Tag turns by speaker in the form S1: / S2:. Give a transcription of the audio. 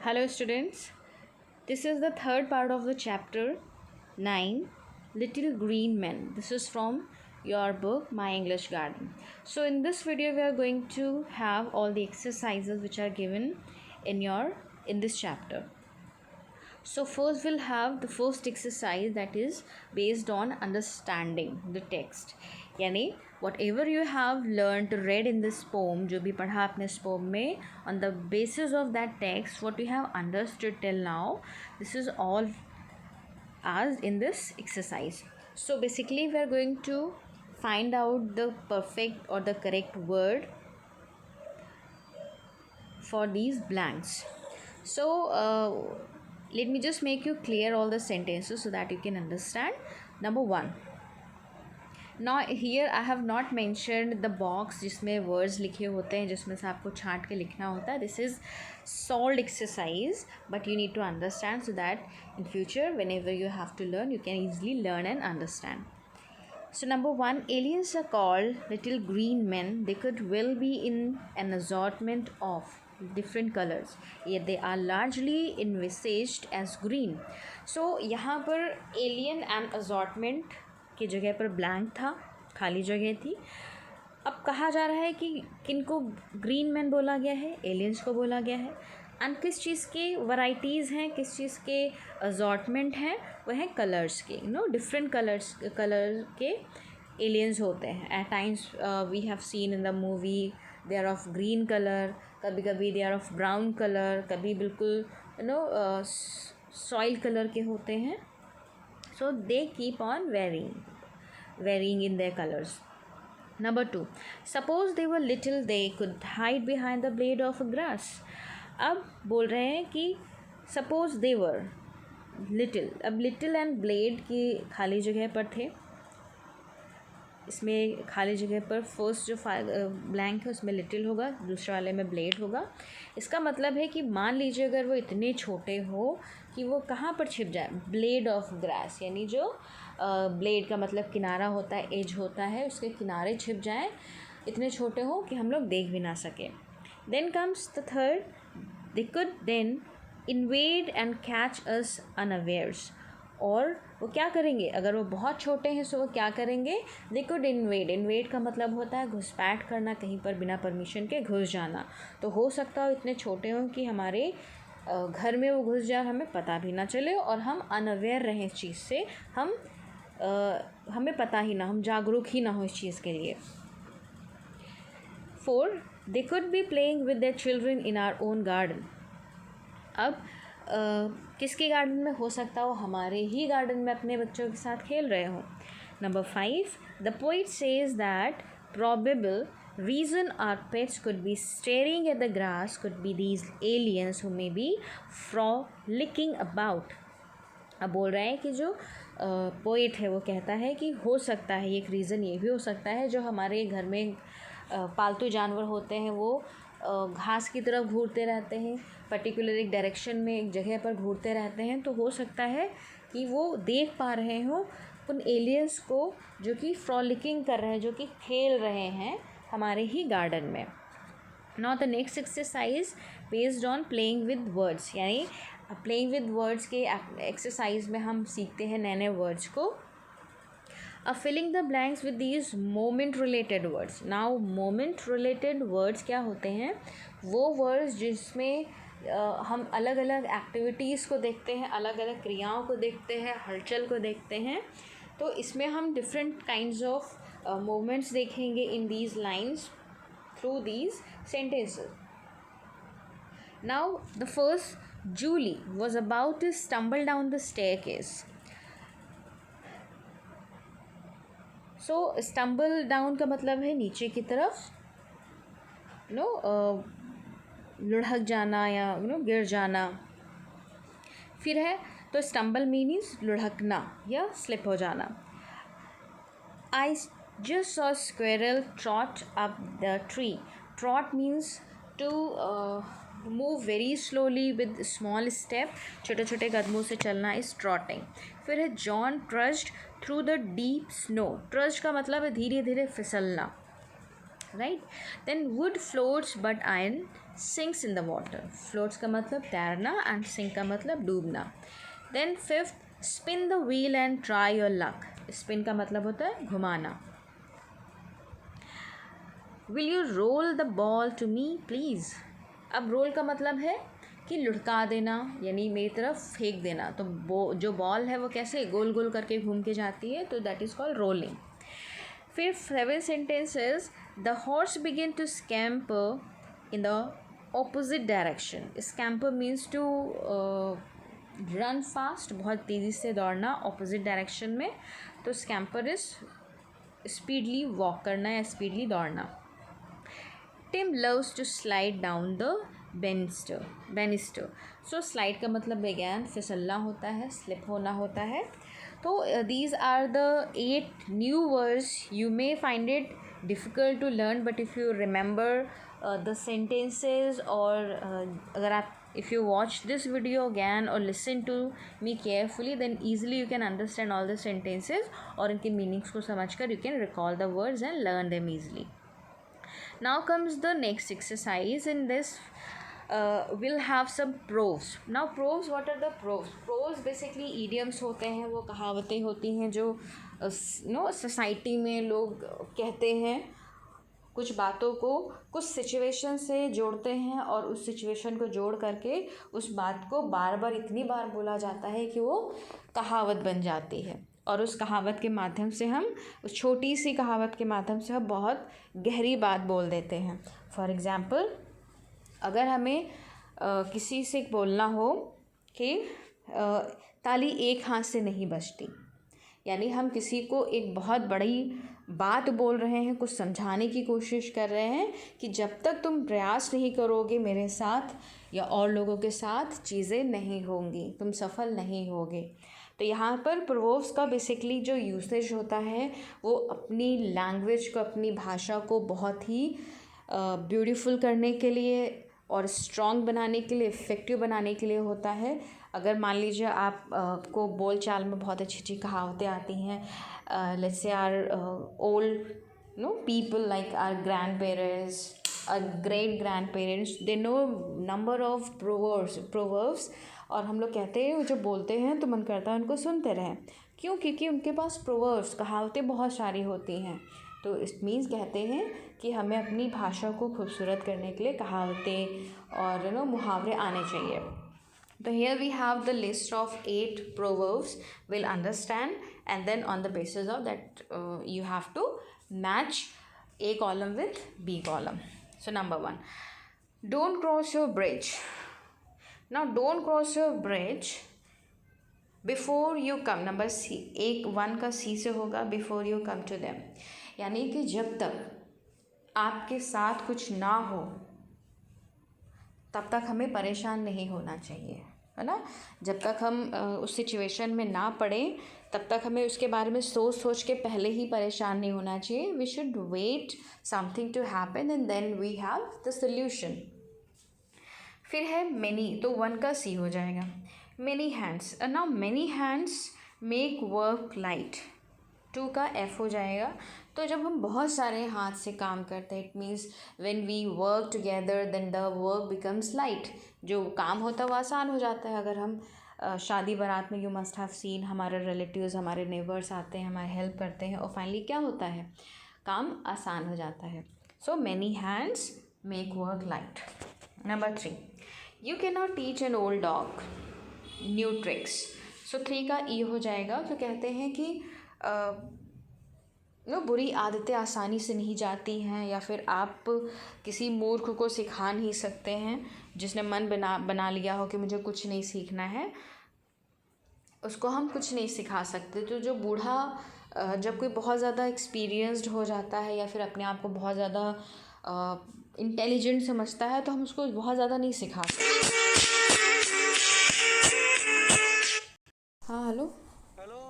S1: Hello, students. This is the third part of the chapter 9 Little Green Men. This is from your book My English Garden. So, in this video, we are going to have all the exercises which are given in this chapter. So first we'll have the first exercise that is based on understanding the text. यानी whatever you have learned read in this poem, जो भी पढ़ा आपने इस poem में, on the basis of that text, what you have understood till now, this is all asked in this exercise. So basically we are going to find out the perfect or the correct word for these blanks. So let me just make you clear all the sentences so that you can understand. Number 1. Now here I have not mentioned the box जिसमें words लिखे होते हैं, जिसमें से आपको छांट के लिखना होता है. This is solved exercise, but you need to understand so that in future whenever you have to learn, you can easily learn and understand. So number 1, aliens are called little green men. They could well be in an assortment of different colors, yet they are largely envisaged as green. So यहाँ पर alien and assortment की जगह पर blank था, खाली जगह थी. अब कहा जा रहा है कि किनको green men बोला गया है, aliens को बोला गया है, एंड किस चीज़ के वैराइटीज़ हैं, किस चीज़ के असॉर्टमेंट हैं, वह हैं कलर्स के. डिफरेंट कलर के एलियंस होते हैं. At times we have seen in the movie they are of green colour, कभी कभी they are of brown colour, कभी बिल्कुल सॉइल कलर के होते हैं. So they keep on varying in their colours. Number 2, suppose they were little, they could hide behind the blade of grass. अब बोल रहे हैं कि सपोज दे वर लिटिल. अब लिटिल एंड ब्लेड की खाली जगह पर थे. इसमें खाली जगह पर फर्स्ट जो ब्लैंक है उसमें लिटिल होगा, दूसरे वाले में ब्लेड होगा. इसका मतलब है कि मान लीजिए अगर वो इतने छोटे हो कि वो कहाँ पर छिप जाए, ब्लेड ऑफ ग्रास, यानी जो ब्लेड का मतलब किनारा होता है, एज होता है, उसके किनारे छिप जाए, इतने छोटे हो कि हम लोग देख भी ना सकें. Then comes the third, they could then invade and catch us unawares. और वो क्या करेंगे, अगर वो बहुत छोटे हैं तो वो क्या करेंगे, they could invade का मतलब होता है घुसपैठ करना, कहीं पर बिना परमिशन के घुस जाना. तो हो सकता हो इतने छोटे हों कि हमारे घर में वो घुस जाए, हमें पता भी ना चले और हम अनअवेयर रहें इस चीज़ से, हमें पता ही ना, हम जागरूक ही ना हो इस चीज़ के लिए. 4, they could be playing with their children in our own garden. अब किसके गार्डन में हो सकता हो, हमारे ही गार्डन में अपने बच्चों के साथ खेल रहे हो. Number 5, the poet says that probable reason our pets could be staring at the grass could be these aliens who may be frolicking about. अब बोल रहे हैं कि जो पोइट है वो कहता है कि हो सकता है, एक रीज़न ये भी हो सकता है, जो हमारे घर में पालतू जानवर होते हैं वो घास की तरफ घूरते रहते हैं, पर्टिकुलर एक डायरेक्शन में एक जगह पर घूरते रहते हैं. तो हो सकता है कि वो देख पा रहे हों उन एलियंस को जो कि फ्रॉलिकिंग कर रहे हैं, जो कि खेल रहे हैं हमारे ही गार्डन में. Now the next exercise based on playing with words, यानी प्लेइंग विद वर्ड्स के एक्सरसाइज में हम सीखते हैं नए नए वर्ड्स को. Filling the blanks with these moment related words. Now moment related words क्या होते हैं, वो वर्ड्स जिसमें हम अलग अलग एक्टिविटीज़ को देखते हैं, अलग अलग क्रियाओं को देखते हैं, हलचल को देखते हैं. तो इसमें हम डिफरेंट काइंड्स ऑफ मोमेंट्स देखेंगे in these lines through these sentences. Now the first, Julie was about to stumble down the staircase. So stumble down का मतलब है नीचे की तरफ, लुढ़क जाना या गिर जाना. फिर है तो stumble means लुढ़कना या slip हो जाना. I just saw a squirrel trot up the tree. Trot means to move very slowly with small step, छोटे छोटे कदमों से चलना इज़ ट्रॉटिंग. फिर है John trudged through the deep snow. Trudge का मतलब है धीरे धीरे फिसलना, right? Then wood floats but iron sinks in the water. Floats का मतलब तैरना and sink का मतलब डूबना. Then fifth, spin the wheel and try your luck. Spin का मतलब होता है घुमाना. Will you roll the ball to me please? अब roll का मतलब है कि लुढ़का देना, यानी मेरी तरफ फेंक देना. तो जो बॉल है वो कैसे गोल गोल करके घूम के जाती है, तो दैट इज़ कॉल्ड रोलिंग. फिर 7 sentences, the horse began to scamper in the opposite direction. Scamper means to run fast, बहुत तेज़ी से दौड़ना opposite direction में. तो scamper is speedily walk करना या speedily दौड़ना. Tim loves to slide down the banister. So slide का मतलब again फिसलना होता है, slip होना होता है. तो these are the 8 new words. You may find it difficult to learn, but if you remember the sentences और अगर आप if you watch this video again or listen to me carefully, then easily you can understand all the sentences और इनके meanings को समझकर you can recall the words and learn them easily. Now comes the next exercise. In this we'll have some proverbs. Now proverbs, what are the proverbs? Proverbs basically idioms होते हैं, वो कहावतें होती हैं जो सोसाइटी में लोग कहते हैं, कुछ बातों को कुछ सिचुएशन से जोड़ते हैं और उस सिचुएशन को जोड़ करके उस बात को बार बार इतनी बार बोला जाता है कि वो कहावत बन जाती है. और उस कहावत के माध्यम से हम उस छोटी सी कहावत के माध्यम से हम बहुत गहरी बात बोल देते हैं. फॉर एग्ज़ाम्पल, अगर हमें किसी से बोलना हो कि ताली एक हाथ से नहीं बजती, यानी हम किसी को एक बहुत बड़ी बात बोल रहे हैं, कुछ समझाने की कोशिश कर रहे हैं कि जब तक तुम प्रयास नहीं करोगे मेरे साथ या और लोगों के साथ, चीज़ें नहीं होंगी, तुम सफल नहीं होगे. तो यहाँ पर प्रोवर्ब्स का बेसिकली जो यूसेज होता है वो अपनी लैंग्वेज को, अपनी भाषा को बहुत ही ब्यूटीफुल करने के लिए और स्ट्रॉन्ग बनाने के लिए, इफ़ेक्टिव बनाने के लिए होता है. अगर मान लीजिए आप को बोल चाल में बहुत अच्छी अच्छी कहावतें आती हैं, let's say our old people like our grandparents, our great grandparents, they know number of proverbs और हम लोग कहते हैं जो बोलते हैं तो मन करता है उनको सुनते रहें. क्यों? क्योंकि उनके पास प्रोवर्ब्स कहावतें बहुत सारी होती हैं. तो इट मीन्स कहते हैं कि हमें अपनी भाषा को खूबसूरत करने के लिए कहावतें और मुहावरे आने चाहिए. तो here we have the list of 8 proverbs. We'll understand and then on the basis of that you have to match A column with B column. So number 1, don't cross your bridge. Now don't cross your bridge before you come. Number C, 1 का C से होगा, before you come to them. यानी कि जब तक आपके साथ कुछ ना हो तब तक हमें परेशान नहीं होना चाहिए, है ना. जब तक हम उस सिचुएशन में ना पड़े तब तक हमें उसके बारे में सोच के पहले ही परेशान नहीं होना चाहिए. We should wait something to happen and then we have the solution. फिर है मैनी, तो 1 का C हो जाएगा. Many hands, now many hands make work light, 2 का F हो जाएगा. तो जब हम बहुत सारे हाथ से काम करते हैं, it means when we work together then the work becomes light. जो काम होता है वो आसान हो जाता है. अगर हम शादी बारात में, यू मस्ट हैव सीन, हमारे रिलेटिव्स, हमारे नेबर्स आते हैं, हमारी हेल्प करते हैं और फाइनली क्या होता है, काम आसान हो जाता है. So many hands make work light. Number 3, you can not teach an old dog new tricks. So 3 का E हो जाएगा. तो कहते हैं कि बुरी आदतें आसानी से नहीं जाती हैं, या फिर आप किसी मूर्ख को सिखा नहीं सकते हैं. जिसने मन बना लिया हो कि मुझे कुछ नहीं सीखना है, उसको हम कुछ नहीं सिखा सकते. तो जो बूढ़ा जब कोई बहुत ज़्यादा एक्सपीरियंस्ड हो जाता है या फिर अपने आप को बहुत ज़्यादा इंटेलिजेंट समझता है तो हम उसको बहुत ज़्यादा नहीं सिखा सकते.